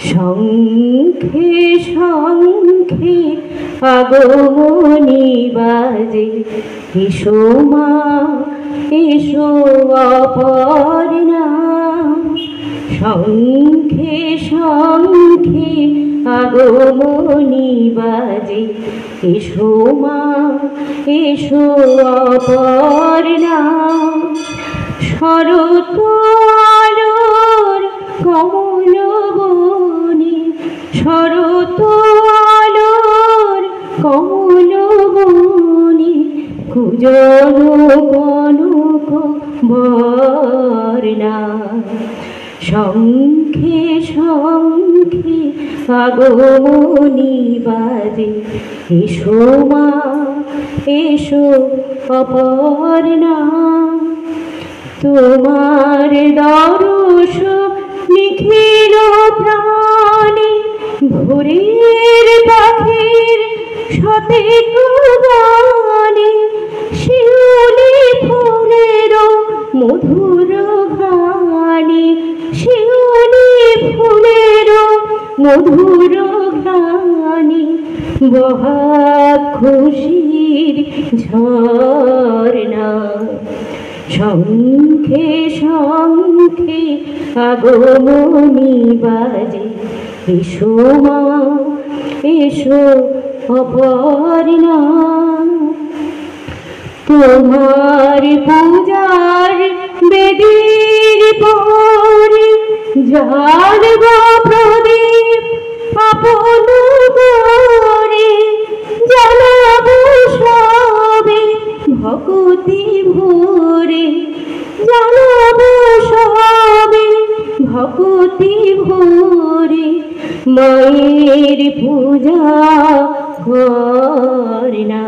শঙ্খে শঙ্খে আগমনী বাজে, এসো মা এসো অপর্ণা। শঙ্খে শঙ্খে আগমনী বাজে, এসো মা এসো অপর্ণা। শরৎ আলোর কমল বনে, শরৎ আলোর কমল বনে, কুজন কনক বর্ণা। শঙ্খে শঙ্খে আগমনী বাজে, এসো মা এসো অপর্ণা। তোমার দরস নিখিল প্রাণে, ভোরের পাখির শতেক গানে, শিউলি ফুলের মধুর গানে, শিউলি ফুলের মধুর গানে, বহা খুশির ঝর্ণা। শঙ্খে শঙ্খে আগমনী বাজে, এসো মা এসো অপর্ণা। তোমার পূজার বেদীর পরে, জ্বালব প্রদীপ আপন করে, জ্বালাব সবে ভক্তি ভরে, জ্বালাব সবে ভক্তি ভরে, মায়ের পূজা করনা।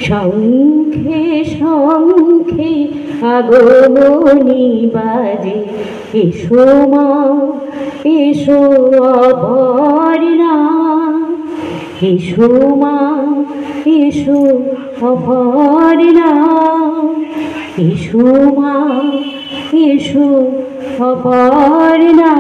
শঙ্খে শঙ্খে আগমনী বাজে, এসো মা এসো অপর্ণা। এসো মা এসো অপর্ণা, এসো মা এসো অপর্ণা।